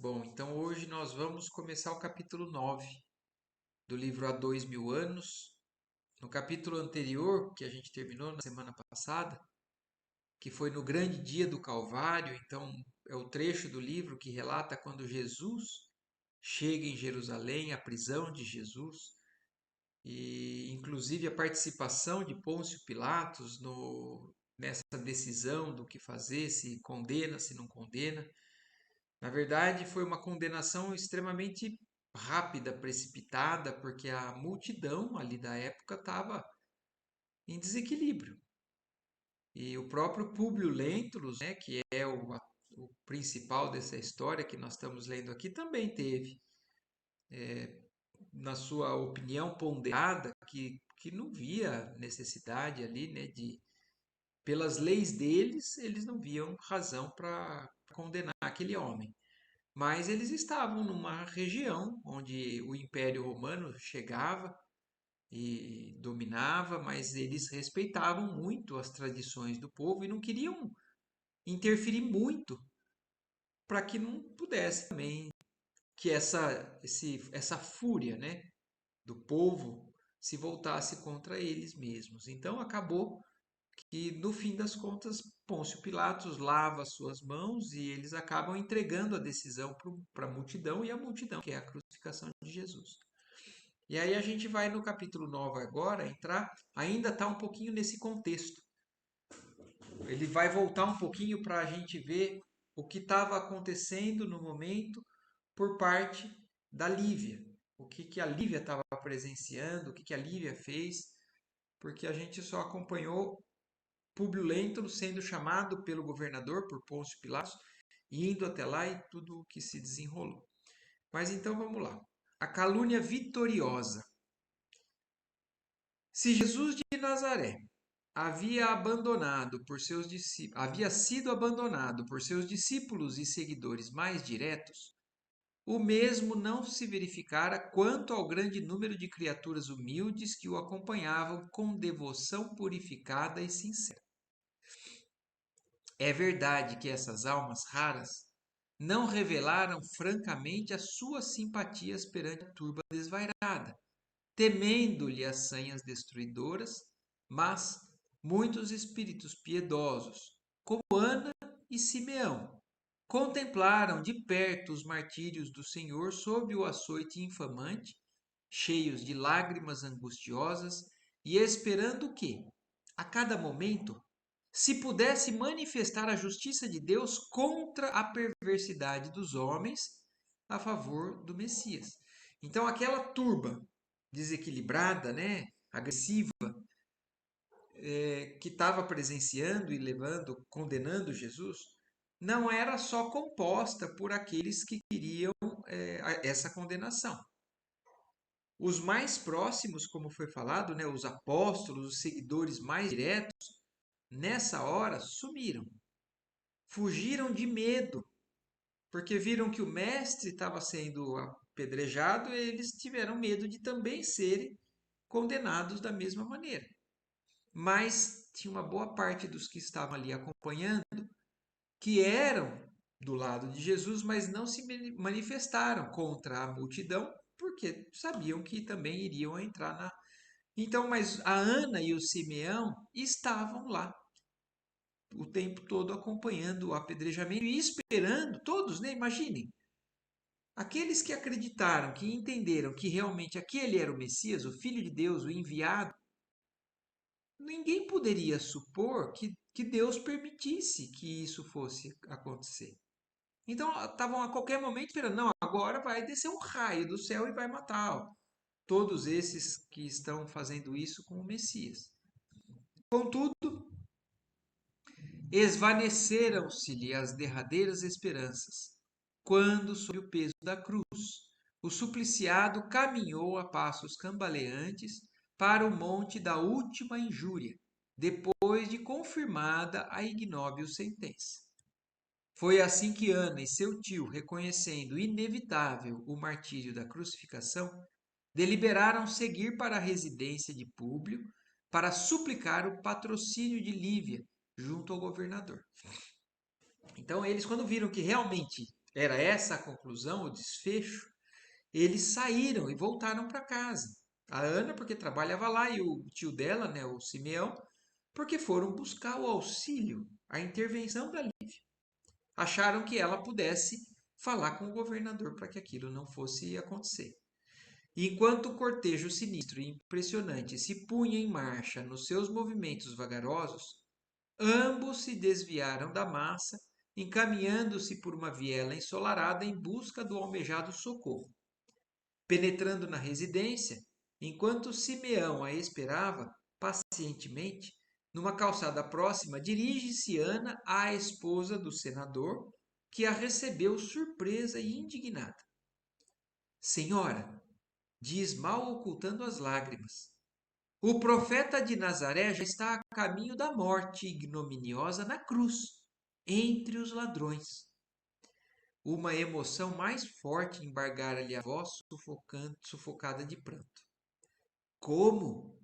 Bom, então hoje nós vamos começar o capítulo 9 do livro Há 2000 anos. No capítulo anterior, que a gente terminou na semana passada, que foi no grande dia do Calvário, então é o trecho do livro que relata quando Jesus chega em Jerusalém, a prisão de Jesus, e inclusive a participação de Pôncio Pilatos nessa decisão do que fazer, se condena, se não condena. Na verdade, foi uma condenação extremamente rápida, precipitada, porque a multidão ali da época estava em desequilíbrio. E o próprio Públio Lentulus, né, que é o principal dessa história que nós estamos lendo aqui, também teve, na sua opinião ponderada, que não via necessidade ali, né, pelas leis deles, eles não viam razão para condenar aquele homem. Mas eles estavam numa região onde o Império Romano chegava e dominava, mas eles respeitavam muito as tradições do povo e não queriam interferir muito para que não pudesse também que essa fúria, né, do povo se voltasse contra eles mesmos. Então acabou que no fim das contas Pôncio Pilatos lava as suas mãos e eles acabam entregando a decisão para a multidão e a multidão que é a crucificação de Jesus. E aí a gente vai no capítulo 9 agora entrar, ainda está um pouquinho nesse contexto. Ele vai voltar um pouquinho para a gente ver o que estava acontecendo no momento por parte da Lívia. O que a Lívia estava presenciando, o que a Lívia fez, porque a gente só acompanhou Públio Lentulus sendo chamado pelo governador, por Pôncio Pilatos, e indo até lá e tudo o que se desenrolou. Mas então vamos lá. A calúnia vitoriosa. Se Jesus de Nazaré havia sido abandonado por seus discípulos e seguidores mais diretos, o mesmo não se verificara quanto ao grande número de criaturas humildes que o acompanhavam com devoção purificada e sincera. É verdade que essas almas raras não revelaram francamente as suas simpatias perante a turba desvairada, temendo-lhe as sanhas destruidoras, mas muitos espíritos piedosos, como Ana e Simeão, contemplaram de perto os martírios do Senhor sob o açoite infamante, cheios de lágrimas angustiosas e esperando que, a cada momento, se pudesse manifestar a justiça de Deus contra a perversidade dos homens a favor do Messias. Então, aquela turba desequilibrada, né, agressiva, que estava presenciando e levando, condenando Jesus, não era só composta por aqueles que queriam essa condenação. Os mais próximos, como foi falado, né, os apóstolos, os seguidores mais diretos, nessa hora sumiram. Fugiram de medo, porque viram que o mestre estava sendo apedrejado e eles tiveram medo de também serem condenados da mesma maneira. Mas tinha uma boa parte dos que estavam ali acompanhando que eram do lado de Jesus, mas não se manifestaram contra a multidão, porque sabiam que também iriam entrar na. Então, mas a Ana e o Simeão estavam lá o tempo todo acompanhando o apedrejamento e esperando, todos, né? Imaginem, aqueles que acreditaram, que entenderam que realmente aquele era o Messias, o Filho de Deus, o enviado, ninguém poderia supor que Deus permitisse que isso fosse acontecer. Então, estavam a qualquer momento esperando, não, agora vai descer um raio do céu e vai matar todos esses que estão fazendo isso com o Messias. Contudo, esvaneceram-se-lhe as derradeiras esperanças, quando, sob o peso da cruz, o supliciado caminhou a passos cambaleantes para o monte da última injúria, depois de confirmada a ignóbil sentença. Foi assim que Ana e seu tio, reconhecendo inevitável o martírio da crucificação, deliberaram seguir para a residência de Públio para suplicar o patrocínio de Lívia junto ao governador. Então, eles, quando viram que realmente era essa a conclusão, o desfecho, eles saíram e voltaram para casa. A Ana, porque trabalhava lá, e o tio dela, né, o Simeão, porque foram buscar o auxílio, a intervenção da Lívia. Acharam que ela pudesse falar com o governador para que aquilo não fosse acontecer. E enquanto o cortejo sinistro e impressionante se punha em marcha nos seus movimentos vagarosos, ambos se desviaram da massa, encaminhando-se por uma viela ensolarada em busca do almejado socorro. Penetrando na residência, enquanto Simeão a esperava pacientemente, numa calçada próxima, dirige-se Ana à esposa do senador, que a recebeu surpresa e indignada. Senhora, diz mal ocultando as lágrimas, o profeta de Nazaré já está a caminho da morte ignominiosa na cruz, entre os ladrões. Uma emoção mais forte embargara-lhe a voz, sufocada de pranto. Como?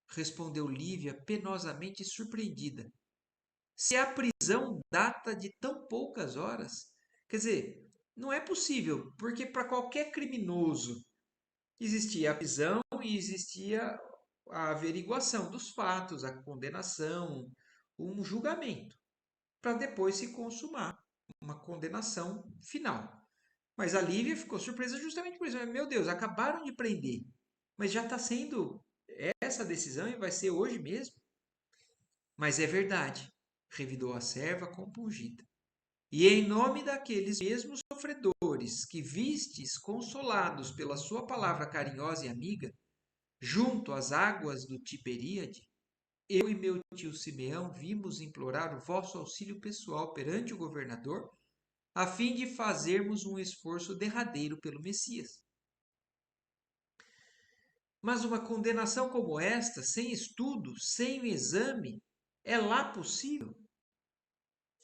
Respondeu Lívia, penosamente surpreendida. Se a prisão data de tão poucas horas? Quer dizer, não é possível, porque para qualquer criminoso existia a prisão e existia a averiguação dos fatos, a condenação, um julgamento, para depois se consumar uma condenação final. Mas a Lívia ficou surpresa justamente por isso. Meu Deus, acabaram de prender, mas já está sendo essa decisão e vai ser hoje mesmo? Mas é verdade, revidou a serva compungida. E em nome daqueles mesmos sofredores que vistes consolados pela sua palavra carinhosa e amiga, junto às águas do Tiberíade, eu e meu tio Simeão vimos implorar o vosso auxílio pessoal perante o governador, a fim de fazermos um esforço derradeiro pelo Messias. Mas uma condenação como esta, sem estudo, sem o exame, é lá possível?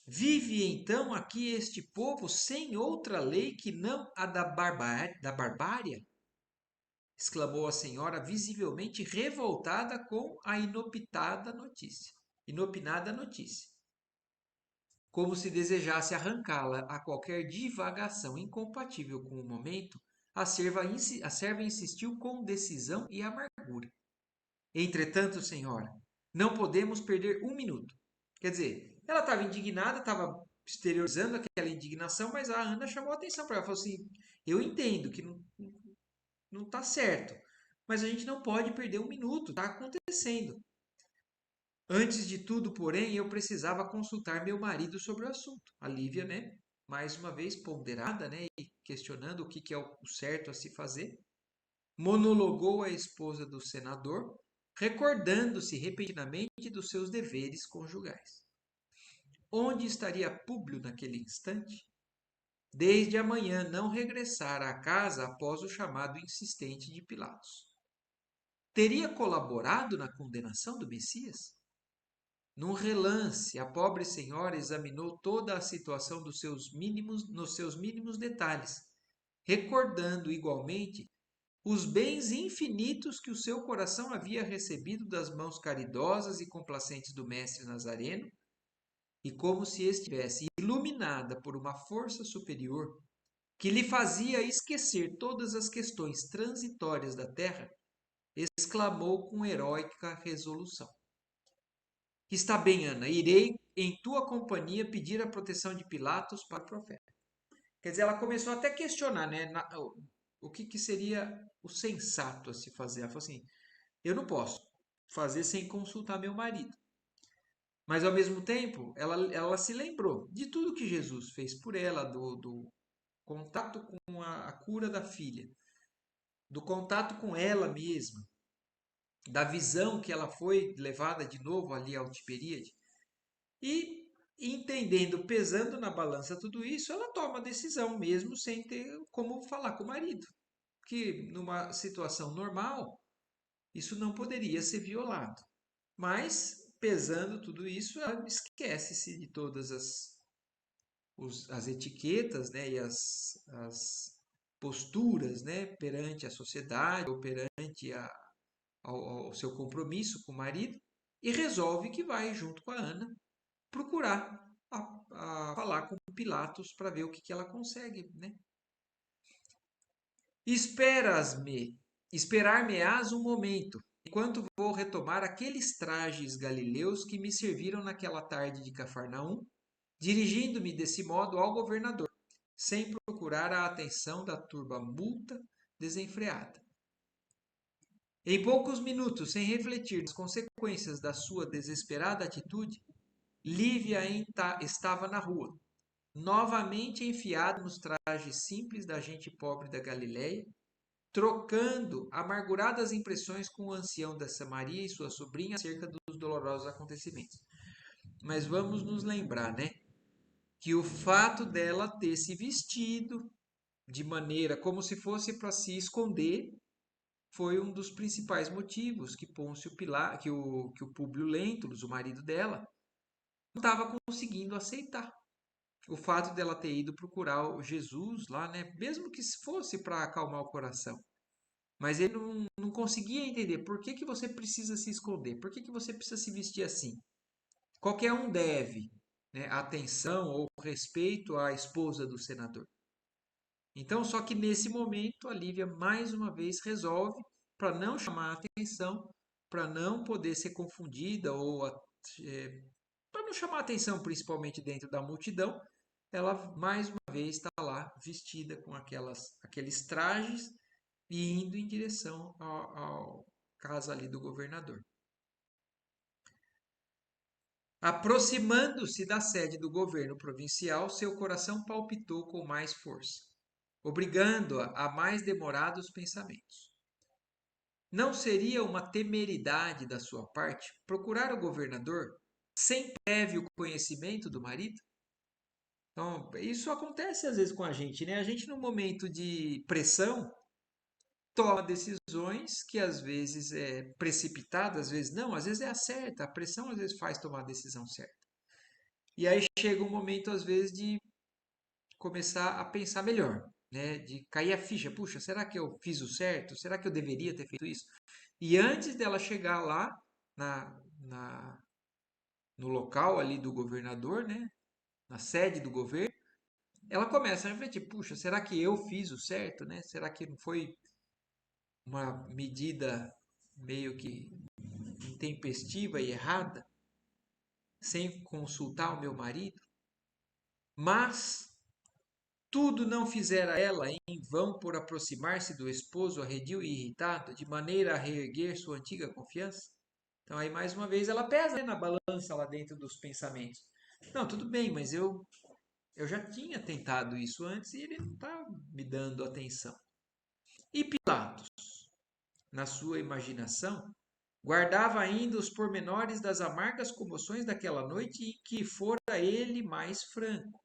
Vive então aqui este povo sem outra lei que não a da barbárie? Exclamou a senhora, visivelmente revoltada com a inopinada notícia, como se desejasse arrancá-la a qualquer divagação incompatível com o momento. A serva insistiu com decisão e amargura. Entretanto, senhora, não podemos perder um minuto. Quer dizer, ela estava indignada, estava exteriorizando aquela indignação, mas a Ana chamou a atenção para ela. Falou assim: eu entendo que não está certo, mas a gente não pode perder um minuto, está acontecendo. Antes de tudo, porém, eu precisava consultar meu marido sobre o assunto. A Lívia, né, mais uma vez ponderada, né, e questionando o que é o certo a se fazer, monologou a esposa do senador, recordando-se repentinamente dos seus deveres conjugais. Onde estaria Públio naquele instante? Desde a manhã não regressara à casa após o chamado insistente de Pilatos. Teria colaborado na condenação do Messias? Num relance, a pobre senhora examinou toda a situação nos seus mínimos detalhes, recordando igualmente os bens infinitos que o seu coração havia recebido das mãos caridosas e complacentes do mestre Nazareno, e como se estivesse iluminada por uma força superior que lhe fazia esquecer todas as questões transitórias da terra, exclamou com heróica resolução: Está bem, Ana, irei em tua companhia pedir a proteção de Pilatos para o profeta. Quer dizer, ela começou até a questionar, né, o que seria o sensato a se fazer. Ela falou assim: eu não posso fazer sem consultar meu marido. Mas ao mesmo tempo, ela se lembrou de tudo que Jesus fez por ela, do contato com a cura da filha, do contato com ela mesma, da visão que ela foi levada de novo ali ao Tiberíade. E entendendo, pesando na balança tudo isso, ela toma a decisão mesmo sem ter como falar com o marido. Que numa situação normal, isso não poderia ser violado. Mas, pesando tudo isso, ela esquece-se de todas as etiquetas, né, e as posturas, né, perante a sociedade ou perante ao seu compromisso com o marido e resolve que vai, junto com a Ana, procurar a falar com Pilatos para ver o que ela consegue, né? Esperas-me, esperar-me-ás um momento, enquanto vou retomar aqueles trajes galileus que me serviram naquela tarde de Cafarnaum, dirigindo-me desse modo ao governador, sem procurar a atenção da turba multa desenfreada. Em poucos minutos, sem refletir nas consequências da sua desesperada atitude, Lívia estava na rua, novamente enfiada nos trajes simples da gente pobre da Galileia, trocando amarguradas impressões com o ancião da Samaria e sua sobrinha acerca dos dolorosos acontecimentos. Mas vamos nos lembrar, né, que o fato dela ter se vestido de maneira como se fosse para se esconder foi um dos principais motivos que Pôncio Pilatos, que o Públio Lentulus, o marido dela, não estava conseguindo aceitar. O fato dela ter ido procurar o Jesus lá, né, mesmo que fosse para acalmar o coração. Mas ele não conseguia entender por que você precisa se esconder, por que você precisa se vestir assim. Qualquer um deve, né, atenção ou respeito à esposa do senador. Então, só que nesse momento, a Lívia mais uma vez resolve, para não chamar a atenção, para não poder ser confundida ou para não chamar a atenção, principalmente dentro da multidão, ela mais uma vez está lá vestida com aqueles trajes e indo em direção ao casa ali do governador. Aproximando-se da sede do governo provincial, seu coração palpitou com mais força, obrigando-a a mais demorados pensamentos. Não seria uma temeridade da sua parte procurar o governador sem prévio conhecimento do marido? Então, isso acontece às vezes com a gente, né? A gente, no momento de pressão, toma decisões que às vezes é precipitada, às vezes não, às vezes é a certa. A pressão às vezes faz tomar a decisão certa. E aí chega um momento, às vezes, de começar a pensar melhor, né? De cair a ficha. Puxa, será que eu fiz o certo? Será que eu deveria ter feito isso? E antes dela chegar lá na, na, no local ali do governador, né? Na sede do governo, ela começa a refletir: puxa, será que eu fiz o certo, né? Será que não foi uma medida meio que intempestiva e errada, sem consultar o meu marido? Mas tudo não fizera ela em vão por aproximar-se do esposo arredio e irritado, de maneira a reerguer sua antiga confiança? Então aí mais uma vez ela pesa, né, na balança lá dentro dos pensamentos. Não, tudo bem, mas eu já tinha tentado isso antes e ele não está me dando atenção. E Pilatos, na sua imaginação, guardava ainda os pormenores das amargas comoções daquela noite em que fora ele mais franco.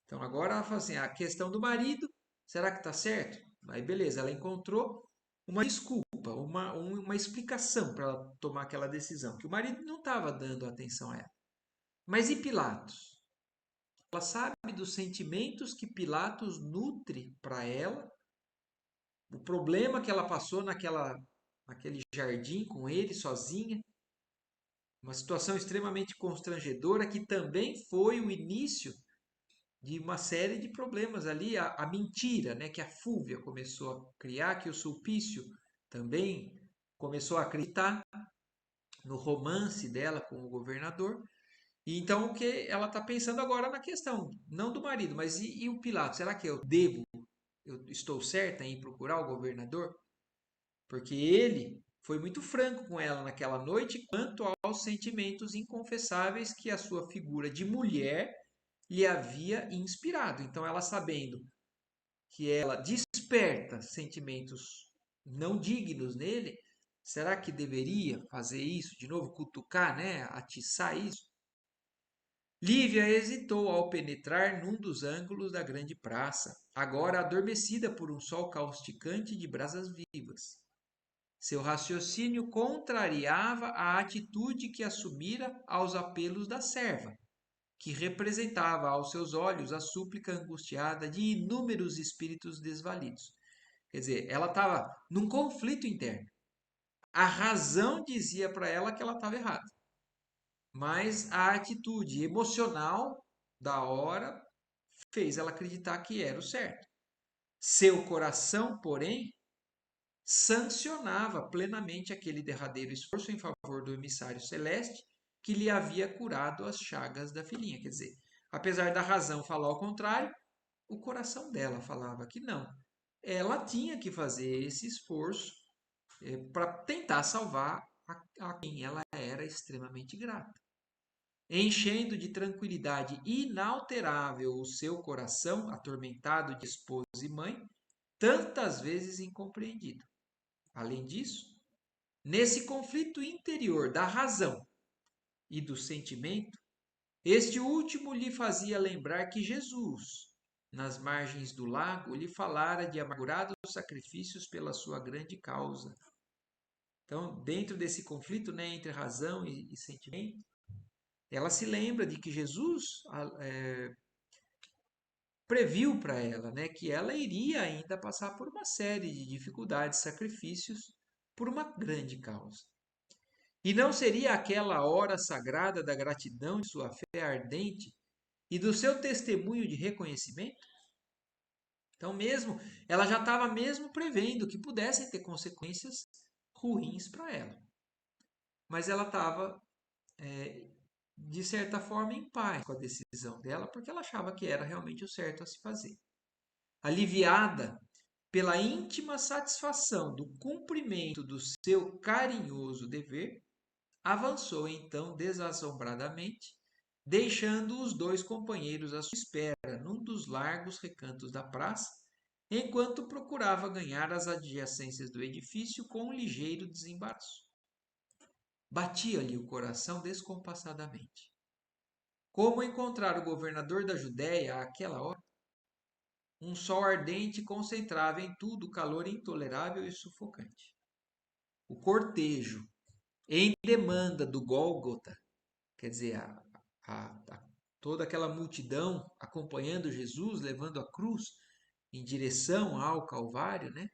Então agora ela fala assim, a questão do marido, será que está certo? Aí beleza, ela encontrou uma desculpa, uma explicação para ela tomar aquela decisão, que o marido não estava dando atenção a ela. Mas e Pilatos? Ela sabe dos sentimentos que Pilatos nutre para ela, o problema que ela passou naquele jardim com ele sozinha, uma situação extremamente constrangedora que também foi o início de uma série de problemas ali, a mentira, né, que a Fúvia começou a criar, que o Sulpício também começou a acreditar no romance dela com o governador. E então o que ela está pensando agora na questão, não do marido, mas e o Pilatos? Será que eu estou certa em procurar o governador? Porque ele foi muito franco com ela naquela noite quanto aos sentimentos inconfessáveis que a sua figura de mulher lhe havia inspirado. Então, ela sabendo que ela desperta sentimentos não dignos nele, será que deveria fazer isso de novo, cutucar, né, atiçar isso? Lívia hesitou ao penetrar num dos ângulos da grande praça, agora adormecida por um sol causticante de brasas vivas. Seu raciocínio contrariava a atitude que assumira aos apelos da serva, que representava aos seus olhos a súplica angustiada de inúmeros espíritos desvalidos. Quer dizer, ela estava num conflito interno. A razão dizia para ela que ela estava errada. mas a atitude emocional da hora fez ela acreditar que era o certo. Seu coração, porém, sancionava plenamente aquele derradeiro esforço em favor do emissário celeste que lhe havia curado as chagas da filhinha. Quer dizer, apesar da razão falar o contrário, o coração dela falava que não. Ela tinha que fazer esse esforço para tentar salvar a quem ela era extremamente grata. Enchendo de tranquilidade inalterável o seu coração, atormentado de esposa e mãe, tantas vezes incompreendido. Além disso, nesse conflito interior da razão e do sentimento, este último lhe fazia lembrar que Jesus, nas margens do lago, lhe falara de amargurados sacrifícios pela sua grande causa. Então, dentro desse conflito, né, entre razão e sentimento, ela se lembra de que Jesus previu para ela, né, que ela iria ainda passar por uma série de dificuldades, sacrifícios, por uma grande causa. E não seria aquela hora sagrada da gratidão de sua fé ardente e do seu testemunho de reconhecimento? Então, mesmo, ela já estava mesmo prevendo que pudessem ter consequências ruins para ela. Mas ela estava, de certa forma, em paz com a decisão dela, porque ela achava que era realmente o certo a se fazer. Aliviada pela íntima satisfação do cumprimento do seu carinhoso dever, avançou então desassombradamente, deixando os dois companheiros à sua espera num dos largos recantos da praça, enquanto procurava ganhar as adjacências do edifício com um ligeiro desembaraço. Batia-lhe o coração descompassadamente. Como encontrar o governador da Judéia àquela hora? Um sol ardente concentrava em tudo o calor intolerável e sufocante. O cortejo, em demanda do Gólgota, quer dizer, toda aquela multidão acompanhando Jesus, levando a cruz em direção ao Calvário, né?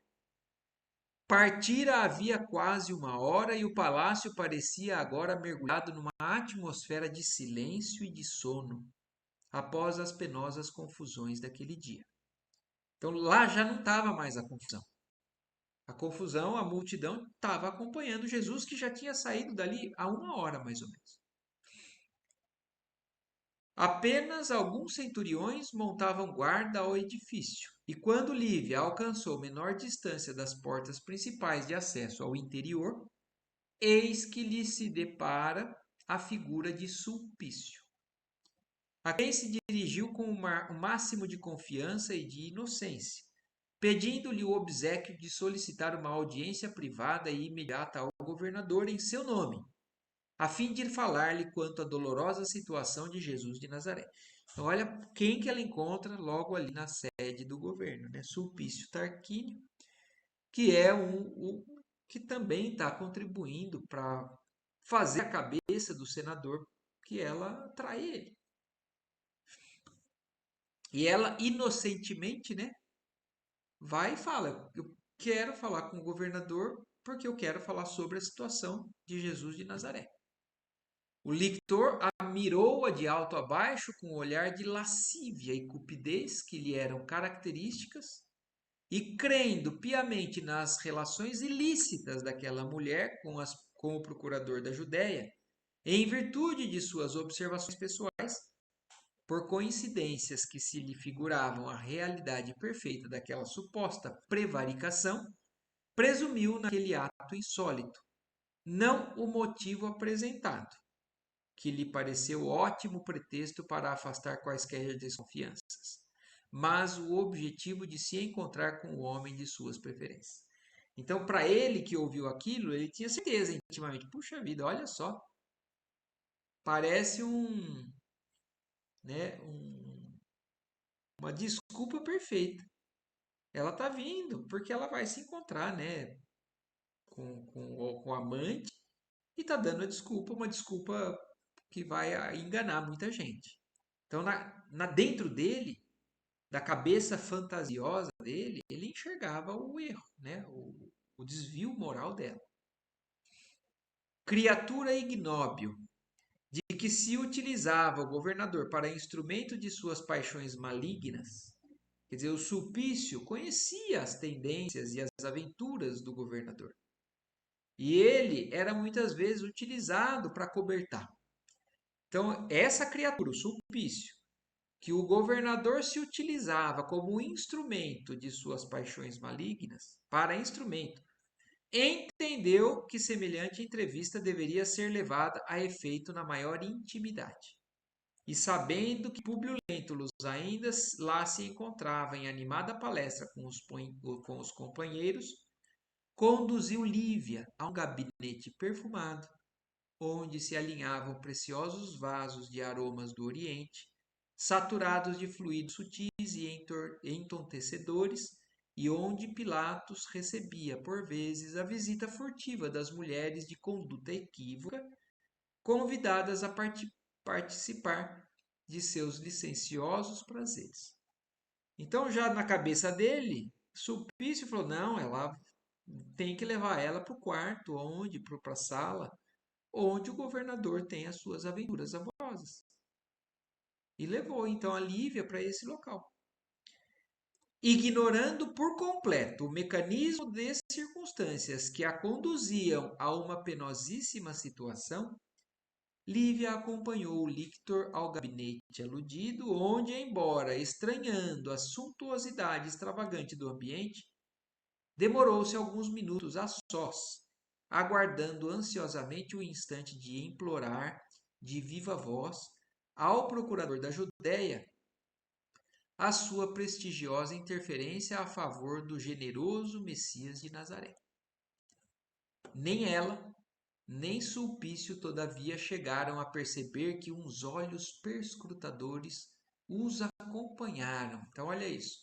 Partira havia quase uma hora e o palácio parecia agora mergulhado numa atmosfera de silêncio e de sono, após as penosas confusões daquele dia. Então lá já não estava mais a confusão. A confusão, a multidão estava acompanhando Jesus, que já tinha saído dali há uma hora mais ou menos. Apenas alguns centuriões montavam guarda ao edifício, e quando Lívia alcançou menor distância das portas principais de acesso ao interior, eis que lhe se depara a figura de Sulpício, a quem se dirigiu com o máximo de confiança e de inocência, pedindo-lhe o obséquio de solicitar uma audiência privada e imediata ao governador em seu nome, a fim de falar-lhe quanto à dolorosa situação de Jesus de Nazaré. Então, olha quem que ela encontra logo ali na sede do governo, né? Sulpício Tarquínio, que é um que também está contribuindo para fazer a cabeça do senador que ela trai ele. E ela inocentemente, né, vai e fala: eu quero falar com o governador porque eu quero falar sobre a situação de Jesus de Nazaré. O lictor a mirou-a de alto a baixo com um olhar de lascívia e cupidez que lhe eram características, e crendo piamente nas relações ilícitas daquela mulher com o procurador da Judéia, em virtude de suas observações pessoais, por coincidências que se lhe figuravam a realidade perfeita daquela suposta prevaricação, presumiu naquele ato insólito, não o motivo apresentado, que lhe pareceu ótimo pretexto para afastar quaisquer desconfianças, mas o objetivo de se encontrar com o homem de suas preferências. Então, para ele que ouviu aquilo, ele tinha certeza intimamente: puxa vida, olha só, parece né, uma desculpa perfeita. Ela tá vindo porque ela vai se encontrar, né, com o amante e tá dando a desculpa, uma desculpa que vai enganar muita gente. Então, dentro dele, da cabeça fantasiosa dele, ele enxergava o erro, né? O desvio moral dela. Criatura ignóbil, de que se utilizava o governador para instrumento de suas paixões malignas. Quer dizer, o Sulpício conhecia as tendências e as aventuras do governador. E ele era muitas vezes utilizado para cobertar. Então, essa criatura, o Sulpício, que o governador se utilizava como instrumento de suas paixões malignas, para instrumento, entendeu que semelhante entrevista deveria ser levada a efeito na maior intimidade. E sabendo que Públio Lentulus ainda lá se encontrava em animada palestra com os companheiros, conduziu Lívia a um gabinete perfumado, onde se alinhavam preciosos vasos de aromas do Oriente, saturados de fluidos sutis e entontecedores, e onde Pilatos recebia por vezes a visita furtiva das mulheres de conduta equívoca, convidadas a participar de seus licenciosos prazeres. Então, já na cabeça dele, Sulpício falou: não, ela tem que levar ela para o quarto, para a sala, onde o governador tem as suas aventuras amorosas. E levou então a Lívia para esse local. Ignorando por completo o mecanismo de circunstâncias que a conduziam a uma penosíssima situação, Lívia acompanhou o lictor ao gabinete aludido, onde, embora estranhando a suntuosidade extravagante do ambiente, demorou-se alguns minutos a sós, aguardando ansiosamente o instante de implorar de viva voz ao procurador da Judéia a sua prestigiosa interferência a favor do generoso Messias de Nazaré. Nem ela, nem Sulpício, todavia, chegaram a perceber que uns olhos perscrutadores os acompanharam. Então, olha isso.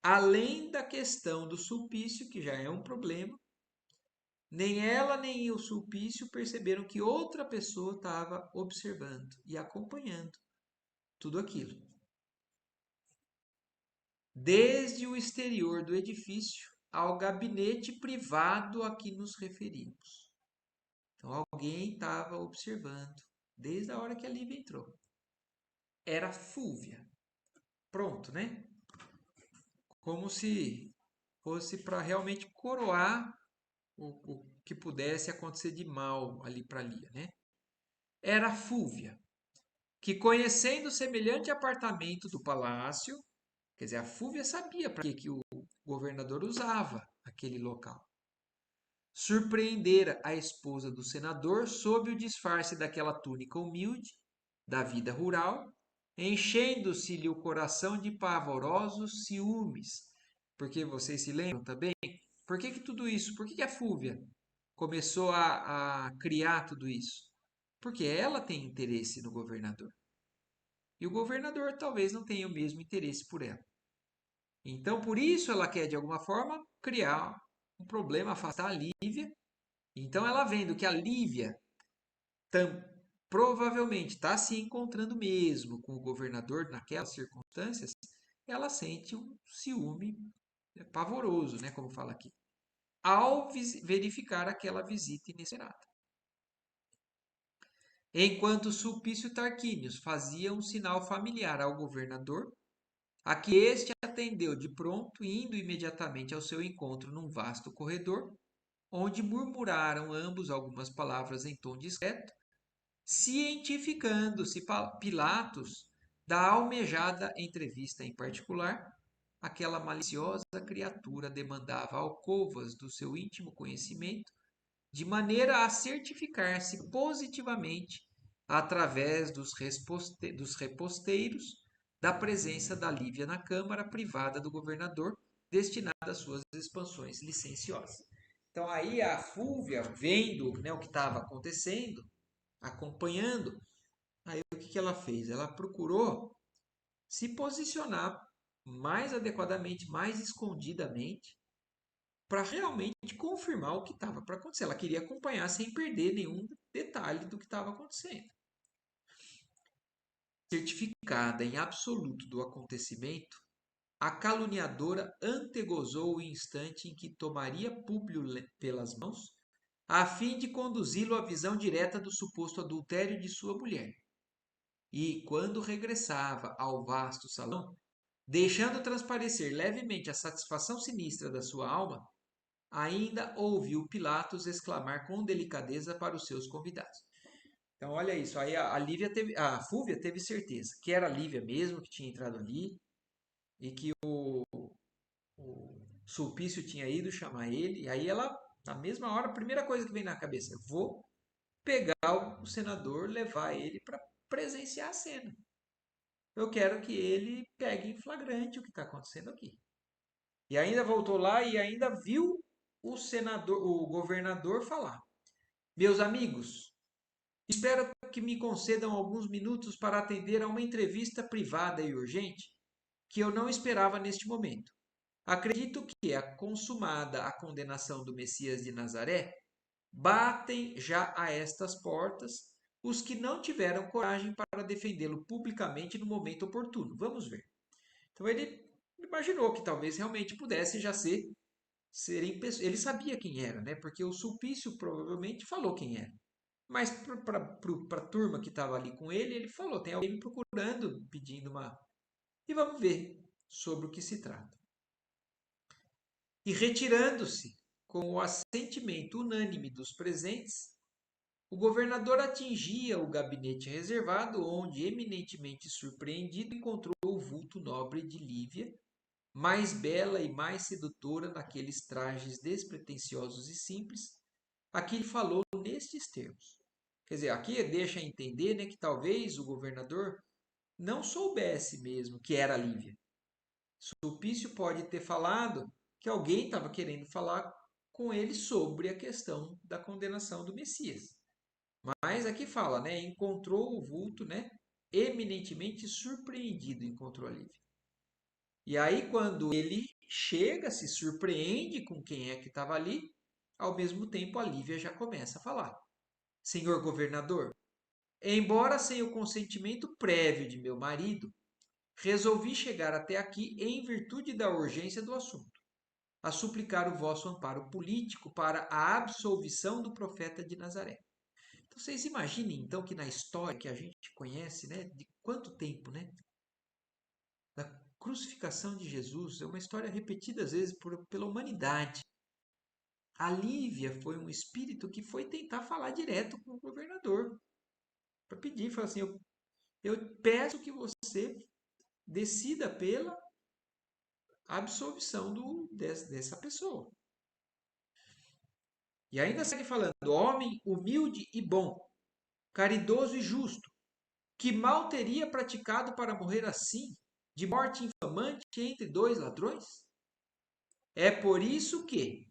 Além da questão do Sulpício, que já é um problema, nem ela nem o Sulpício perceberam que outra pessoa estava observando e acompanhando tudo aquilo. Desde o exterior do edifício ao gabinete privado a que nos referimos. Então, alguém estava observando desde a hora que a Lívia entrou. Era Fúvia. Pronto, né? Como se fosse para realmente coroar o que pudesse acontecer de mal ali para Lia, né? Era Fúvia, que conhecendo semelhante apartamento do palácio, quer dizer, a Fúvia sabia para que o governador usava aquele local. Surpreendera a esposa do senador sob o disfarce daquela túnica humilde da vida rural, enchendo-se-lhe o coração de pavorosos ciúmes. Porque vocês se lembram também? Por que tudo isso? Por que a Fúvia começou a criar tudo isso? Porque ela tem interesse no governador. E o governador talvez não tenha o mesmo interesse por ela. Então, por isso ela quer, de alguma forma, criar um problema, afastar a Lívia. Então, ela vendo que a Lívia provavelmente está se encontrando mesmo com o governador naquelas circunstâncias, ela sente um ciúme pavoroso, né, como fala aqui, ao verificar aquela visita inesperada. Enquanto Sulpício Tarquínios fazia um sinal familiar ao governador, a que este atendeu de pronto, indo imediatamente ao seu encontro num vasto corredor, onde murmuraram ambos algumas palavras em tom discreto, cientificando-se Pilatos da almejada entrevista em particular, aquela maliciosa criatura demandava alcovas do seu íntimo conhecimento, de maneira a certificar-se positivamente, através dos reposteiros, da presença da Lívia na Câmara privada do governador, destinada às suas expansões licenciosas. Então aí a Fúvia, vendo, né, o que estava acontecendo, acompanhando, aí o que ela fez? Ela procurou se posicionar mais adequadamente, mais escondidamente, para realmente confirmar o que estava para acontecer. Ela queria acompanhar sem perder nenhum detalhe do que estava acontecendo. Certificada em absoluto do acontecimento, a caluniadora antegozou o instante em que tomaria Públio pelas mãos a fim de conduzi-lo à visão direta do suposto adultério de sua mulher. E, quando regressava ao vasto salão, deixando transparecer levemente a satisfação sinistra da sua alma, ainda ouviu Pilatos exclamar com delicadeza para os seus convidados. Então, olha isso. Aí a Fúvia teve certeza que era a Lívia mesmo que tinha entrado ali e que o Sulpício tinha ido chamar ele. E aí ela, na mesma hora, a primeira coisa que vem na cabeça, vou pegar o senador, levar ele para presenciar a cena. Eu quero que ele pegue em flagrante o que está acontecendo aqui. E ainda voltou lá e ainda viu o senador, o governador falar: Meus amigos, espero que me concedam alguns minutos para atender a uma entrevista privada e urgente que eu não esperava neste momento. Acredito que é consumada a condenação do Messias de Nazaré. Batem já a estas portas os que não tiveram coragem para defendê-lo publicamente no momento oportuno. Vamos ver. Então ele imaginou que talvez realmente pudesse já serem pessoas. Ele sabia quem era, né? Porque o Sulpício provavelmente falou quem era. Mas para a turma que estava ali com ele, ele falou: tem alguém me procurando, pedindo uma. E vamos ver sobre o que se trata. E retirando-se, com o assentimento unânime dos presentes, o governador atingia o gabinete reservado, onde, eminentemente surpreendido, encontrou o vulto nobre de Lívia, mais bela e mais sedutora naqueles trajes despretensiosos e simples, a que ele falou nestes termos. Quer dizer, aqui deixa entender, né, que talvez o governador não soubesse mesmo que era Lívia. Sulpício pode ter falado que alguém estava querendo falar com ele sobre a questão da condenação do Messias. Mas aqui fala, né, encontrou o vulto, né, eminentemente surpreendido, encontrou a Lívia. E aí, quando ele chega, se surpreende com quem é que estava ali, ao mesmo tempo a Lívia já começa a falar. Senhor governador, embora sem o consentimento prévio de meu marido, resolvi chegar até aqui em virtude da urgência do assunto, a suplicar o vosso amparo político para a absolvição do profeta de Nazaré. Então vocês imaginem então que na história que a gente conhece, né, de quanto tempo, né, da crucificação de Jesus, é uma história repetida às vezes pela humanidade. A Lívia foi um espírito que foi tentar falar direto com o governador, para pedir, falar assim, eu peço que você decida pela absolvição dessa pessoa. E ainda segue falando, homem humilde e bom, caridoso e justo, que mal teria praticado para morrer assim, de morte infamante entre dois ladrões? É por isso que,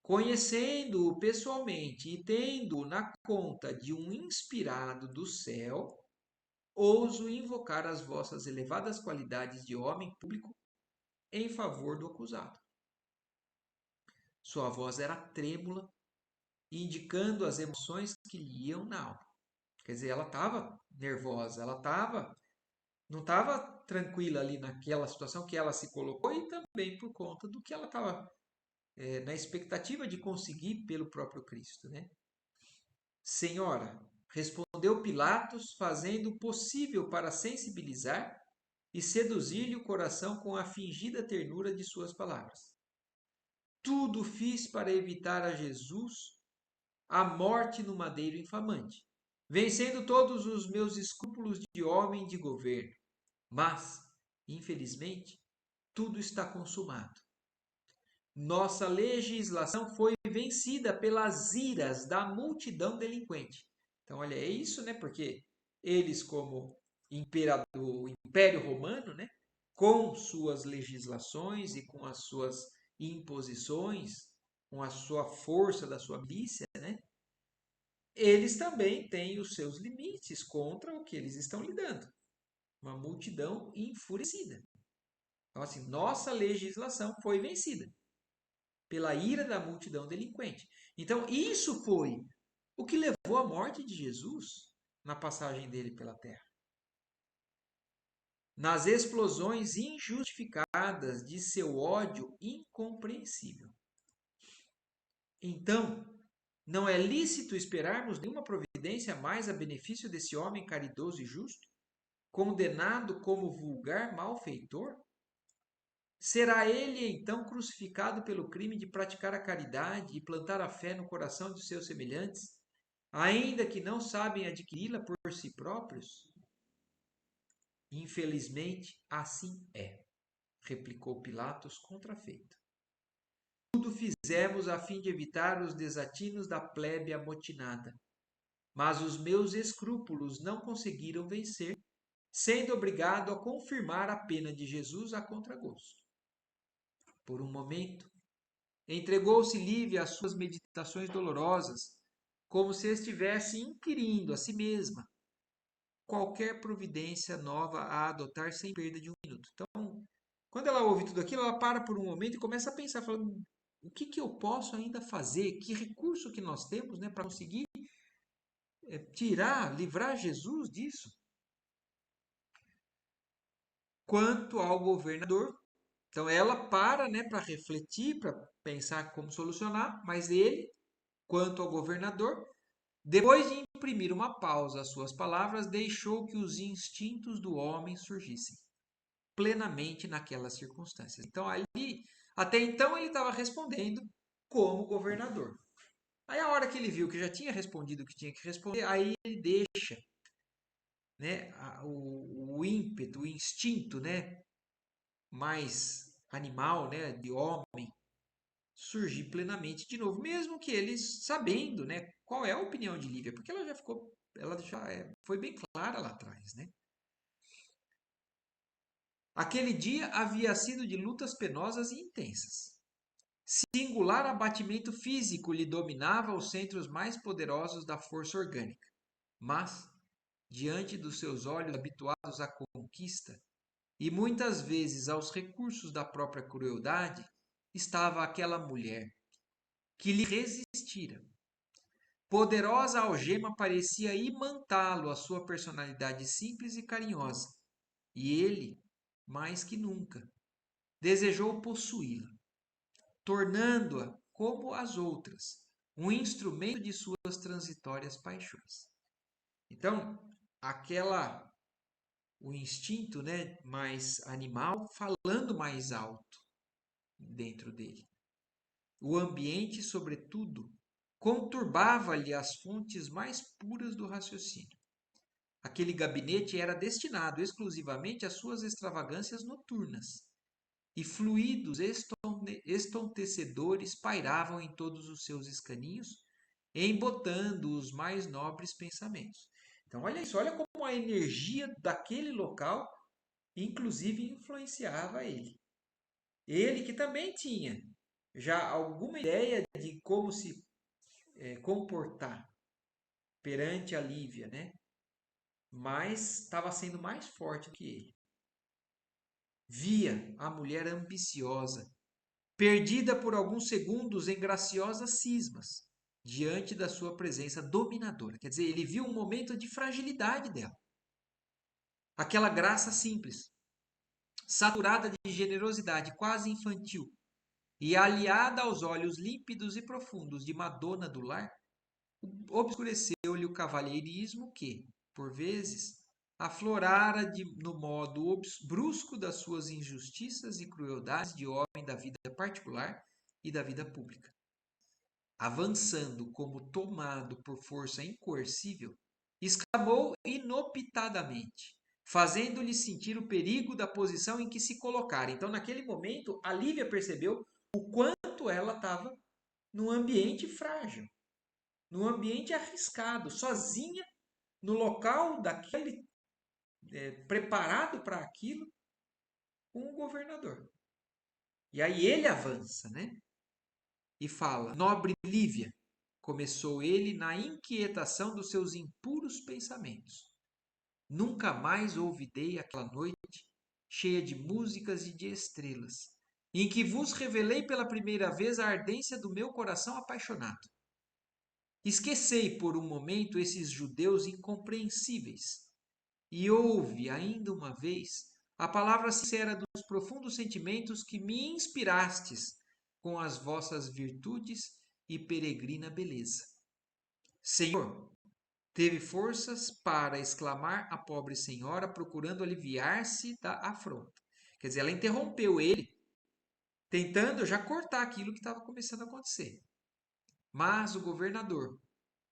conhecendo-o pessoalmente e tendo na conta de um inspirado do céu, ouso invocar as vossas elevadas qualidades de homem público em favor do acusado. Sua voz era trêmula, indicando as emoções que lhe iam na alma. Quer dizer, ela estava nervosa, não estava tranquila ali naquela situação que ela se colocou e também por conta do que ela estava na expectativa de conseguir pelo próprio Cristo, né? Senhora, respondeu Pilatos, fazendo o possível para sensibilizar e seduzir-lhe o coração com a fingida ternura de suas palavras. Tudo fiz para evitar a Jesus a morte no madeiro infamante, vencendo todos os meus escrúpulos de homem de governo. Mas, infelizmente, tudo está consumado. Nossa legislação foi vencida pelas iras da multidão delinquente. Então, olha, é isso, né? Porque eles, como o Império Romano, né? Com suas legislações e com as suas imposições, com a sua força da sua milícia, né? Eles também têm os seus limites contra o que eles estão lidando. Uma multidão enfurecida. Então, assim, nossa legislação foi vencida pela ira da multidão delinquente. Então, isso foi o que levou à morte de Jesus na passagem dele pela terra. Nas explosões injustificadas de seu ódio incompreensível. Então, Não é lícito esperarmos nenhuma providência mais a benefício desse homem caridoso e justo, condenado como vulgar malfeitor? Será ele então crucificado pelo crime de praticar a caridade e plantar a fé no coração de seus semelhantes, ainda que não sabem adquiri-la por si próprios? Infelizmente, assim é, replicou Pilatos contrafeito. Tudo fizemos a fim de evitar os desatinos da plebe amotinada, mas os meus escrúpulos não conseguiram vencer, sendo obrigado a confirmar a pena de Jesus a contragosto. Por um momento, entregou-se livre às suas meditações dolorosas, como se estivesse inquirindo a si mesma qualquer providência nova a adotar sem perda de um minuto. Então, quando ela ouve tudo aquilo, ela para por um momento e começa a pensar, falando, o que que eu posso ainda fazer? Que recurso que nós temos, né, para conseguir tirar, livrar Jesus disso? Quanto ao governador, então ela para, né, para refletir, para pensar como solucionar, mas ele, quanto ao governador, depois de imprimir uma pausa às suas palavras, deixou que os instintos do homem surgissem plenamente naquelas circunstâncias. Então, ali, até então, ele estava respondendo como governador. Aí, a hora que ele viu que já tinha respondido o que tinha que responder, aí ele deixa, né, o ímpeto, o instinto, né, mais animal, né, de homem, surgir plenamente de novo, mesmo que eles sabendo, né, qual é a opinião de Lívia, porque ela já foi bem clara lá atrás, né? Aquele dia havia sido de lutas penosas e intensas. Singular abatimento físico lhe dominava os centros mais poderosos da força orgânica, mas, diante dos seus olhos habituados à conquista e muitas vezes aos recursos da própria crueldade, estava aquela mulher que lhe resistira. Poderosa algema parecia imantá-lo à sua personalidade simples e carinhosa, e ele, mais que nunca, desejou possuí-la, tornando-a, como as outras, um instrumento de suas transitórias paixões. Então, aquela o instinto, né, mais animal falando mais alto dentro dele. O ambiente, sobretudo, conturbava-lhe as fontes mais puras do raciocínio. Aquele gabinete era destinado exclusivamente às suas extravagâncias noturnas, e fluidos estontecedores pairavam em todos os seus escaninhos, embotando os mais nobres pensamentos. Então, olha isso, olha como a energia daquele local, inclusive, influenciava ele. Ele que também tinha já alguma ideia de como se comportar perante a Lívia, né? Mas estava sendo mais forte do que ele. Via a mulher ambiciosa, perdida por alguns segundos em graciosas cismas, diante da sua presença dominadora. Quer dizer, ele viu um momento de fragilidade dela. Aquela graça simples, saturada de generosidade quase infantil, e aliada aos olhos límpidos e profundos de Madonna do lar, obscureceu-lhe o cavalheirismo que, por vezes, aflorara no modo brusco das suas injustiças e crueldades de homem da vida particular e da vida pública. Avançando como tomado por força incoercível, exclamou inopitadamente, fazendo-lhe sentir o perigo da posição em que se colocara. Então, naquele momento, a Lívia percebeu o quanto ela estava num ambiente frágil, num ambiente arriscado, sozinha, no local daquele preparado para aquilo, com o governador. E aí ele avança, né? E fala: Nobre Lívia, começou ele na inquietação dos seus impuros pensamentos. Nunca mais olvidei aquela noite, cheia de músicas e de estrelas, em que vos revelei pela primeira vez a ardência do meu coração apaixonado. Esquecei por um momento esses judeus incompreensíveis e ouve ainda uma vez a palavra sincera dos profundos sentimentos que me inspirastes com as vossas virtudes e peregrina beleza. Senhor, teve forças para exclamar a pobre senhora, procurando aliviar-se da afronta. Quer dizer, ela interrompeu ele, tentando já cortar aquilo que estava começando a acontecer. Mas o governador,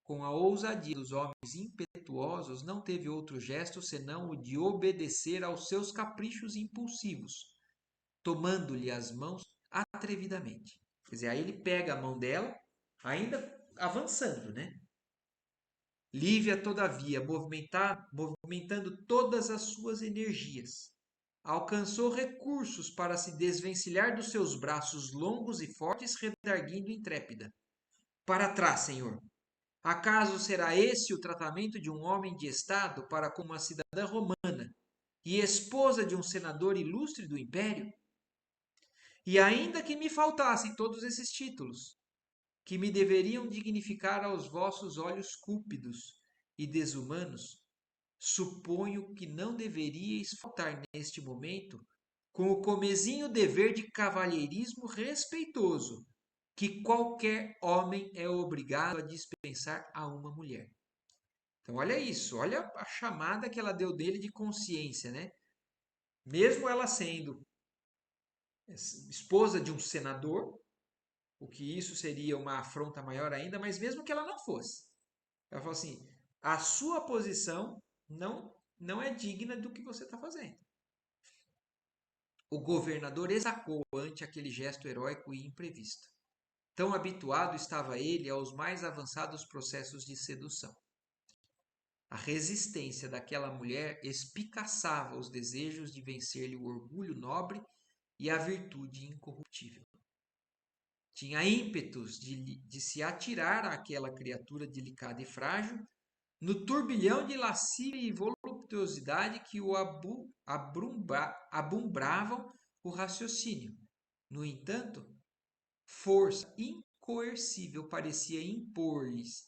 com a ousadia dos homens impetuosos, não teve outro gesto senão o de obedecer aos seus caprichos impulsivos, tomando-lhe as mãos atrevidamente. Quer dizer, aí ele pega a mão dela, ainda avançando, né? Lívia, todavia, movimentando todas as suas energias, alcançou recursos para se desvencilhar dos seus braços longos e fortes, redarguindo intrépida. Para trás, senhor! Acaso será esse o tratamento de um homem de Estado para com uma cidadã romana e esposa de um senador ilustre do império? E ainda que me faltassem todos esses títulos, que me deveriam dignificar aos vossos olhos cúpidos e desumanos, suponho que não deveríeis faltar neste momento com o comezinho dever de cavalheirismo respeitoso que qualquer homem é obrigado a dispensar a uma mulher. Então, olha isso, olha a chamada que ela deu dele de consciência, né? Mesmo ela sendo esposa de um senador, o que isso seria uma afronta maior ainda, mas mesmo que ela não fosse. Ela falou assim: a sua posição não é digna do que você está fazendo. O governador exacou ante aquele gesto heróico e imprevisto. Tão habituado estava ele aos mais avançados processos de sedução. A resistência daquela mulher espicaçava os desejos de vencer-lhe o orgulho nobre e a virtude incorruptível. Tinha ímpetos de se atirar àquela criatura delicada e frágil, no turbilhão de lascívia e voluptuosidade que o abumbravam o raciocínio. No entanto, força incoercível parecia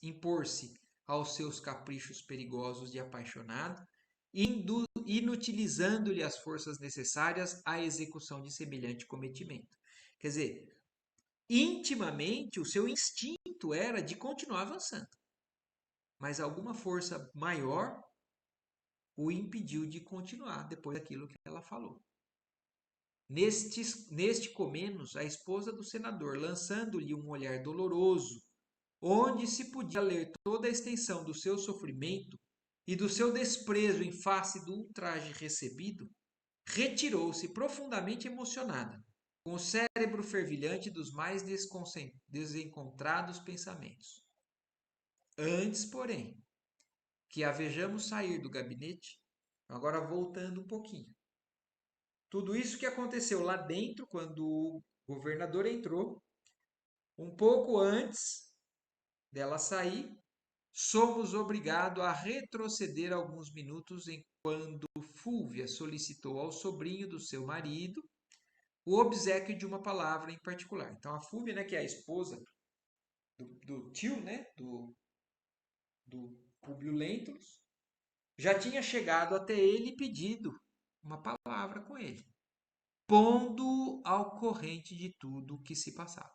impor-se aos seus caprichos perigosos de apaixonado, inutilizando-lhe as forças necessárias à execução de semelhante cometimento. Quer dizer, intimamente o seu instinto era de continuar avançando, mas alguma força maior o impediu de continuar depois daquilo que ela falou. Neste comenos, a esposa do senador, lançando-lhe um olhar doloroso, onde se podia ler toda a extensão do seu sofrimento e do seu desprezo em face do ultraje recebido, retirou-se profundamente emocionada, com o cérebro fervilhante dos mais desencontrados pensamentos. Antes, porém, que a vejamos sair do gabinete, agora voltando um pouquinho. Tudo isso que aconteceu lá dentro, quando o governador entrou, um pouco antes dela sair, somos obrigados a retroceder alguns minutos em quando Fúvia solicitou ao sobrinho do seu marido o obséquio de uma palavra em particular. Então, a Fúvia, né, que é a esposa do tio, né, do Públio Lentulus, já tinha chegado até ele e pedido uma palavra com ele, pondo ao corrente de tudo o que se passava.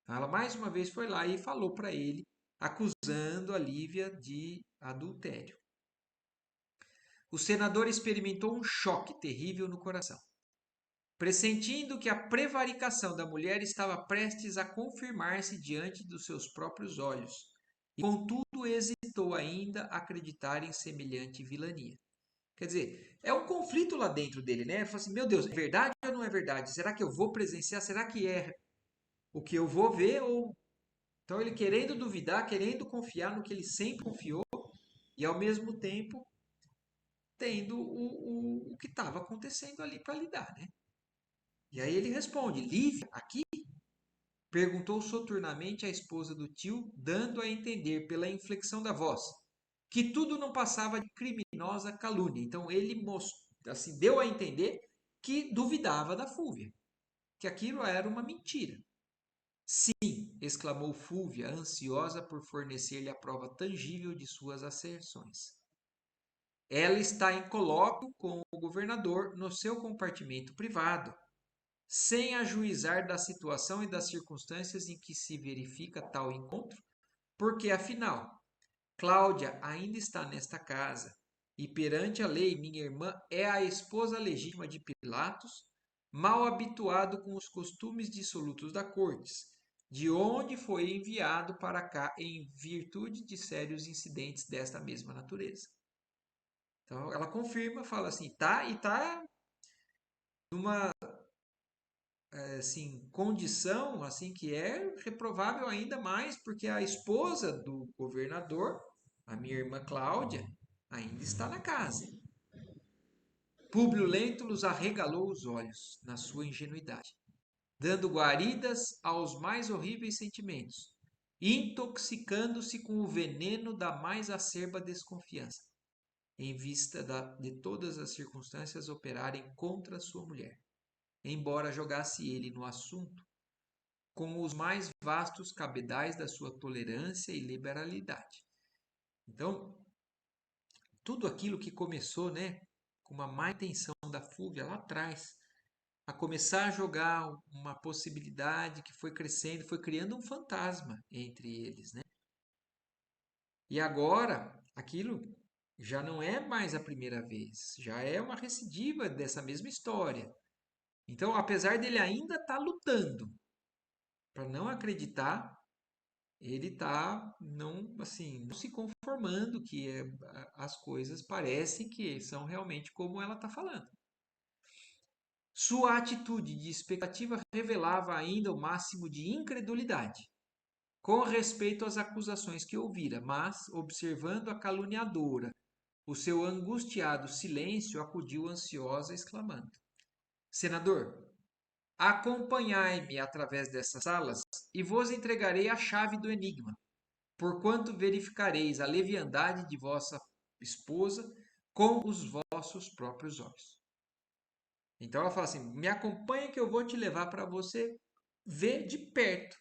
Ela mais uma vez foi lá e falou para ele, acusando a Lívia de adultério. O senador experimentou um choque terrível no coração. Pressentindo que a prevaricação da mulher estava prestes a confirmar-se diante dos seus próprios olhos, e contudo hesitou ainda a acreditar em semelhante vilania. Quer dizer, é um conflito lá dentro dele, né? Ele fala assim, meu Deus, é verdade ou não é verdade? Será que eu vou presenciar? Será que é o que eu vou ver? Ou... Então ele querendo duvidar, querendo confiar no que ele sempre confiou, e ao mesmo tempo tendo o que estava acontecendo ali para lidar, né? E aí ele responde, Lívia, aqui? Perguntou soturnamente a esposa do tio, dando a entender pela inflexão da voz que tudo não passava de criminosa calúnia. Então ele assim, deu a entender que duvidava da Fúvia, que aquilo era uma mentira. Sim, exclamou Fúvia, ansiosa por fornecer-lhe a prova tangível de suas asserções. Ela está em colóquio com o governador no seu compartimento privado, sem ajuizar da situação e das circunstâncias em que se verifica tal encontro, porque, afinal, Cláudia ainda está nesta casa, e perante a lei, minha irmã é a esposa legítima de Pilatos, mal habituado com os costumes dissolutos da corte, de onde foi enviado para cá em virtude de sérios incidentes desta mesma natureza. Então ela confirma, fala assim, tá e tá numa assim condição assim que é reprovável ainda mais, porque a esposa do governador, a minha irmã Cláudia, ainda está na casa. Públio Lentulus arregalou os olhos na sua ingenuidade, dando guaridas aos mais horríveis sentimentos, intoxicando-se com o veneno da mais acerba desconfiança, em vista de todas as circunstâncias operarem contra sua mulher, embora jogasse ele no assunto com os mais vastos cabedais da sua tolerância e liberalidade. Então, tudo aquilo que começou, né, com uma má intenção da Fúvia lá atrás, a começar a jogar uma possibilidade que foi crescendo, foi criando um fantasma entre eles, né? E agora, aquilo já não é mais a primeira vez, já é uma recidiva dessa mesma história. Então, apesar dele ainda estar lutando para não acreditar, ele está não assim, não se conformando que as coisas parecem que são realmente como ela está falando. Sua atitude de expectativa revelava ainda o máximo de incredulidade com respeito às acusações que ouvira, mas, observando a caluniadora, o seu angustiado silêncio, acudiu ansiosa, exclamando: Senador, acompanhai-me através dessas salas e vos entregarei a chave do enigma, porquanto verificareis a leviandade de vossa esposa com os vossos próprios olhos. Então ela fala assim: me acompanha que eu vou te levar para você ver de perto,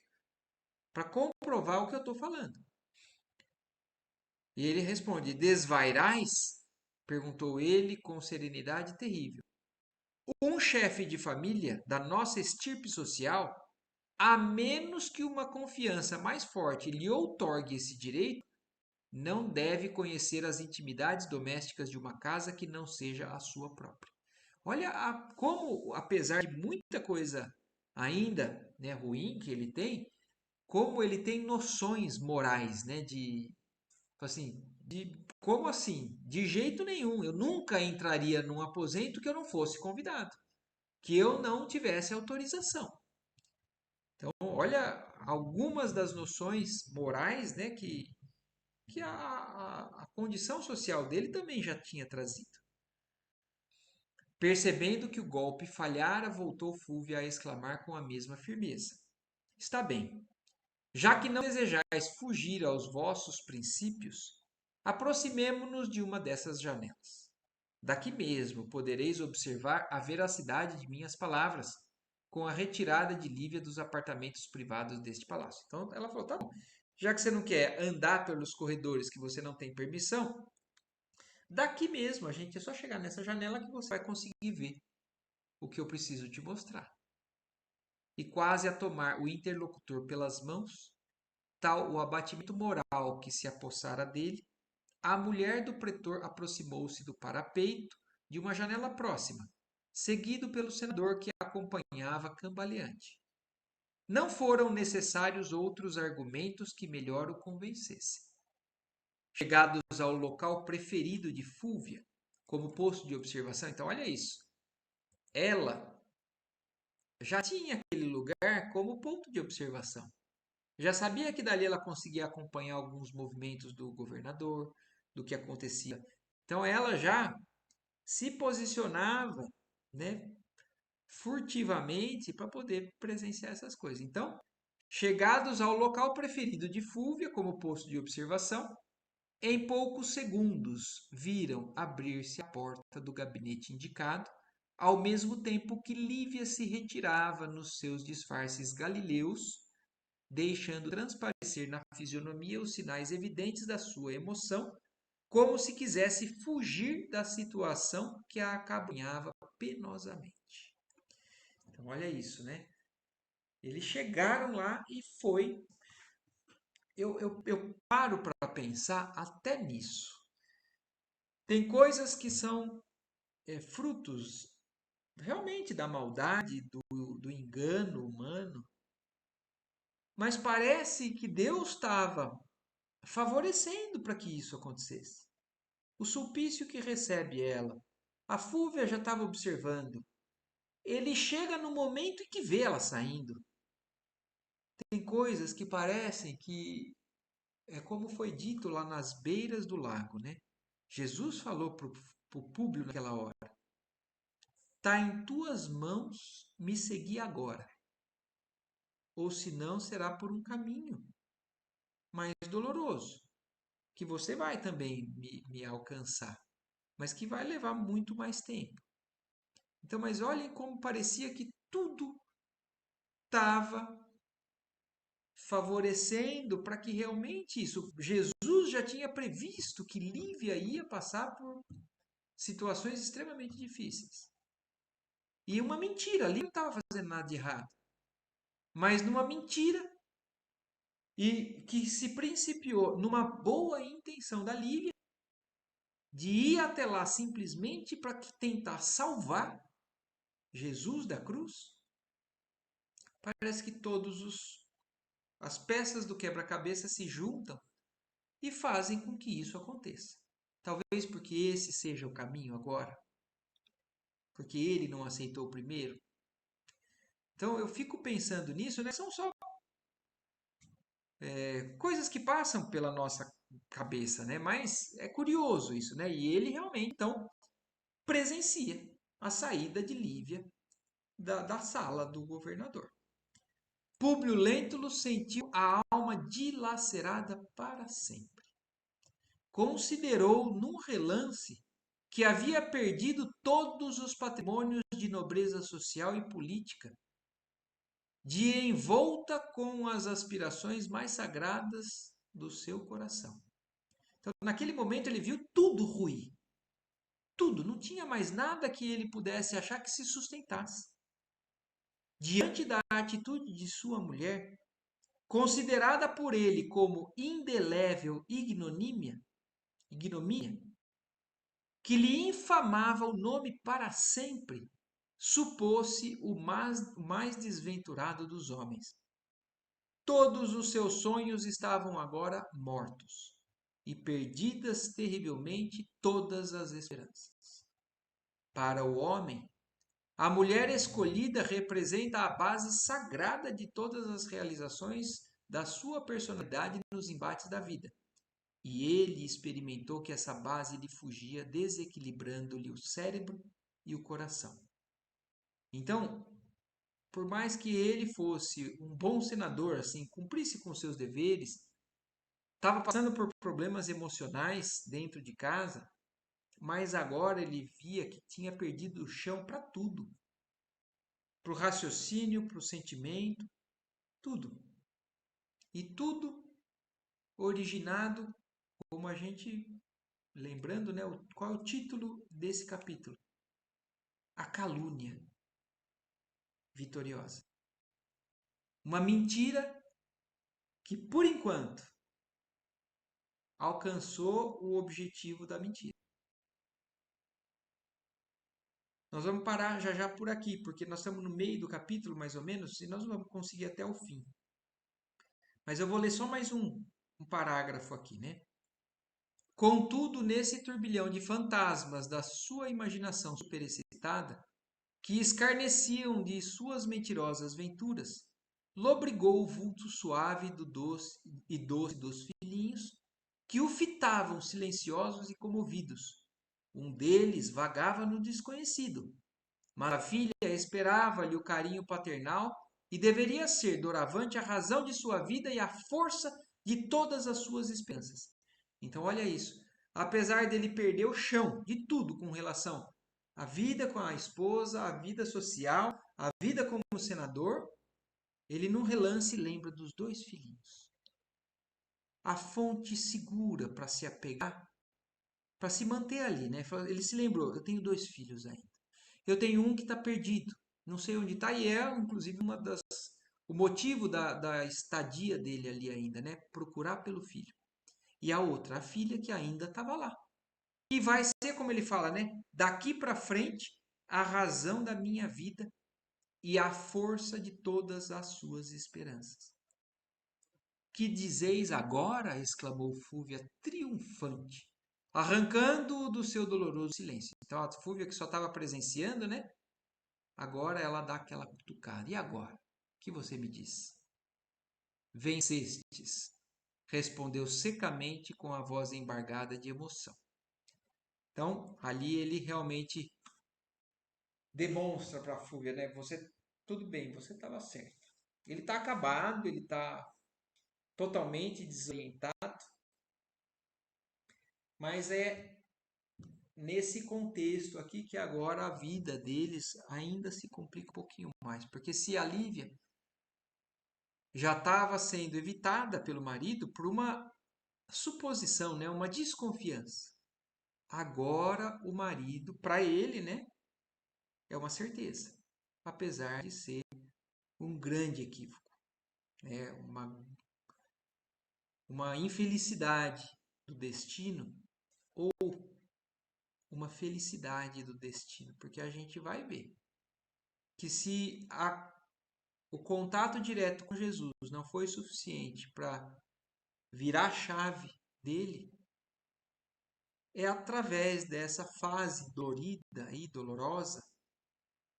para comprovar o que eu estou falando. E ele responde: Desvairais? Perguntou ele com serenidade terrível. Um chefe de família da nossa estirpe social, a menos que uma confiança mais forte lhe outorgue esse direito, não deve conhecer as intimidades domésticas de uma casa que não seja a sua própria. Olha como, apesar de muita coisa ainda, né, ruim que ele tem, como ele tem noções morais, né, assim, como assim? De jeito nenhum. Eu nunca entraria num aposento que eu não fosse convidado, que eu não tivesse autorização. Então, olha algumas das noções morais, né, que a condição social dele também já tinha trazido. Percebendo que o golpe falhara, voltou Fúvia a exclamar com a mesma firmeza: Está bem, já que não desejais fugir aos vossos princípios, aproximemo-nos de uma dessas janelas. Daqui mesmo podereis observar a veracidade de minhas palavras, com a retirada de Lívia dos apartamentos privados deste palácio. Então ela falou: tá bom, já que você não quer andar pelos corredores que você não tem permissão, daqui mesmo a gente é só chegar nessa janela que você vai conseguir ver o que eu preciso te mostrar. E quase a tomar o interlocutor pelas mãos, tal o abatimento moral que se apossara dele, a mulher do pretor aproximou-se do parapeito de uma janela próxima, seguido pelo senador que a acompanhava cambaleante. Não foram necessários outros argumentos que melhor o convencessem. Chegados ao local preferido de Fúvia, como posto de observação, então olha isso. Ela já tinha aquele lugar como ponto de observação. Já sabia que dali ela conseguia acompanhar alguns movimentos do governador, do que acontecia. Então ela já se posicionava, né, furtivamente para poder presenciar essas coisas. Então, chegados ao local preferido de Fúvia como posto de observação, em poucos segundos viram abrir-se a porta do gabinete indicado, ao mesmo tempo que Lívia se retirava nos seus disfarces galileus, deixando transparecer na fisionomia os sinais evidentes da sua emoção, como se quisesse fugir da situação que a acabrunhava penosamente. Então, olha isso, né? Eles chegaram lá e foi eu paro para pensar até nisso. Tem coisas que são frutos realmente da maldade, do engano humano, mas parece que Deus estava favorecendo para que isso acontecesse. O sulpício que recebe ela, a Fúvia já estava observando. Ele chega no momento em que vê ela saindo. Tem coisas que parecem que é como foi dito lá nas beiras do lago, né? Jesus falou para o Públio naquela hora: "Tá em tuas mãos, me seguir agora, ou senão será por um caminho mais doloroso, que você vai também me alcançar, mas que vai levar muito mais tempo." Então, mas olhem como parecia que tudo estava favorecendo para que realmente isso. Jesus já tinha previsto que Lívia ia passar por situações extremamente difíceis. E uma mentira, Lívia não estava fazendo nada de errado, mas numa mentira e que se principiou numa boa intenção da Lívia de ir até lá simplesmente para tentar salvar Jesus da cruz. Parece que as peças do quebra-cabeça se juntam e fazem com que isso aconteça. Talvez porque esse seja o caminho agora, porque ele não aceitou primeiro. Então eu fico pensando nisso, né? São só coisas que passam pela nossa cabeça, né? Mas é curioso isso, né? E ele realmente então presencia a saída de Lívia da sala do governador. Públio Lentulus sentiu a alma dilacerada para sempre. Considerou num relance que havia perdido todos os patrimônios de nobreza social e política, de envolta com as aspirações mais sagradas do seu coração. Então, naquele momento, ele viu tudo ruir. Tudo, não tinha mais nada que ele pudesse achar que se sustentasse. Diante da atitude de sua mulher, considerada por ele como indelével ignomínia, que lhe infamava o nome para sempre, supôs-se o mais desventurado dos homens. Todos os seus sonhos estavam agora mortos, e perdidas terrivelmente todas as esperanças. Para o homem, a mulher escolhida representa a base sagrada de todas as realizações da sua personalidade nos embates da vida. E ele experimentou que essa base lhe fugia, desequilibrando-lhe o cérebro e o coração. Então, por mais que ele fosse um bom senador, assim, cumprisse com seus deveres, estava passando por problemas emocionais dentro de casa, mas agora ele via que tinha perdido o chão para tudo, para o raciocínio, para o sentimento, tudo. E tudo originado, como a gente, lembrando, né, qual é o título desse capítulo? A calúnia vitoriosa. Uma mentira que, por enquanto, alcançou o objetivo da mentira. Nós vamos parar já já por aqui, porque nós estamos no meio do capítulo, mais ou menos, e nós vamos conseguir até o fim. Mas eu vou ler só mais um parágrafo aqui, né? Contudo, nesse turbilhão de fantasmas da sua imaginação superexcitada, que escarneciam de suas mentirosas venturas, lobrigou o vulto suave do doce e doce dos filhinhos, que o fitavam silenciosos e comovidos. Um deles vagava no desconhecido, mas a filha esperava-lhe o carinho paternal e deveria ser, doravante, a razão de sua vida e a força de todas as suas esperanças. Então, olha isso. Apesar dele perder o chão de tudo com relação à vida com a esposa, à vida social, à vida como senador, ele num relance lembra dos dois filhinhos. A fonte segura para se apegar, para se manter ali, né? Ele se lembrou, eu tenho dois filhos ainda. Eu tenho um que está perdido, não sei onde está, e é inclusive o motivo da estadia dele ali ainda, né? Procurar pelo filho. E a outra, a filha que ainda estava lá. E vai ser, como ele fala, né? Daqui para frente, a razão da minha vida e a força de todas as suas esperanças. Que dizeis agora? Exclamou Fúvia triunfante, arrancando-o do seu doloroso silêncio. Então a Fúvia que só estava presenciando, né? Agora ela dá aquela cutucada. E agora? O que você me diz? Vencestes, respondeu secamente com a voz embargada de emoção. Então, ali ele realmente demonstra para a Fúvia, né? Você, tudo bem, você estava certo. Ele está acabado, ele está totalmente desorientado, mas é nesse contexto aqui que agora a vida deles ainda se complica um pouquinho mais, porque se a Lívia já estava sendo evitada pelo marido por uma suposição, né, uma desconfiança. Agora o marido, para ele, né, é uma certeza, apesar de ser um grande equívoco, né, uma infelicidade do destino ou uma felicidade do destino, porque a gente vai ver que se o contato direto com Jesus não foi suficiente para virar a chave dele, é através dessa fase dolorida e dolorosa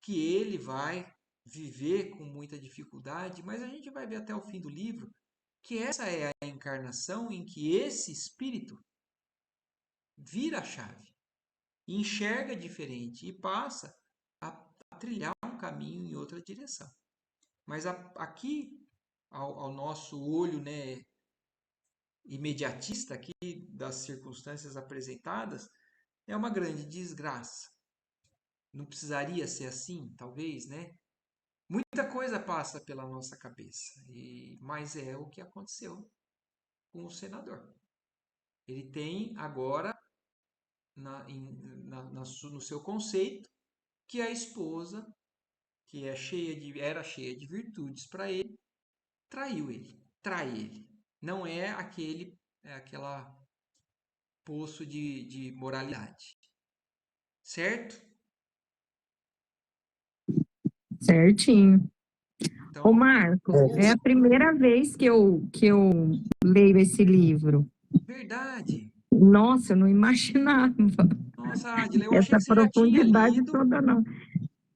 que ele vai viver com muita dificuldade, mas a gente vai ver até o fim do livro que essa é a encarnação em que esse espírito vira a chave, enxerga diferente e passa a trilhar um caminho em outra direção. Mas aqui, ao nosso olho, né, imediatista aqui das circunstâncias apresentadas, é uma grande desgraça. Não precisaria ser assim, talvez, né? Muita coisa passa pela nossa cabeça, mas é o que aconteceu com o senador. Ele tem agora no seu conceito que a esposa, que era cheia de virtudes para ele, traiu ele, trai ele. Não é aquela poço de moralidade. Certo? Certinho. Ô, Então, Marcos, é a primeira vez que eu leio esse livro. verdade. Nossa, eu não imaginava Nossa, Adila, eu achei essa que você já tinha profundidade lido. toda, não.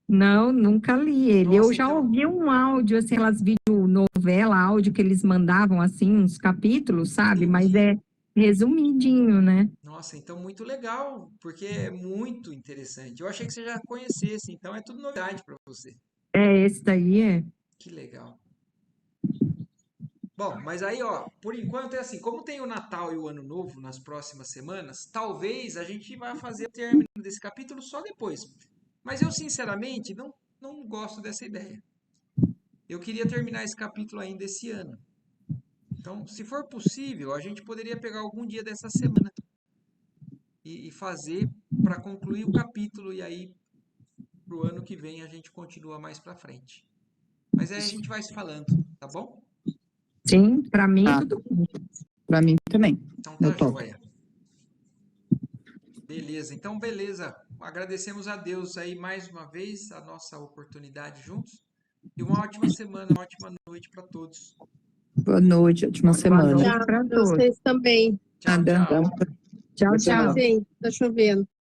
Não, nunca li ele. Eu Nossa, já então. ouvi um áudio, assim, aquelas videonovela, áudio que eles mandavam, assim, uns capítulos, sabe? Mas Entendi. é resumidinho, né? Nossa, então muito legal, porque é muito interessante. Eu achei que você já conhecesse, então é tudo novidade para você. É, esse daí é. Que legal. Bom, mas aí, ó, por enquanto é assim, como tem o Natal e o Ano Novo nas próximas semanas, talvez a gente vá fazer o término desse capítulo só depois. Mas eu, sinceramente, não gosto dessa ideia. Eu queria terminar esse capítulo ainda esse ano. Então, se for possível, a gente poderia pegar algum dia dessa semana e fazer para concluir o capítulo e aí pro ano que vem a gente continua mais para frente. Mas aí a gente vai se falando, tá bom? Sim, para mim Tá, tudo bem. pra mim também. Então Eu tá topo. joia. Beleza. Então beleza. Agradecemos a Deus aí mais uma vez a nossa oportunidade juntos e uma ótima semana, uma ótima noite para todos. Boa noite, ótima Pode Boa semana. noite Tchau, para pra todos. vocês também. Tchau, Nada. tchau. Tchau, Tchau, tchau. gente. Tá chovendo.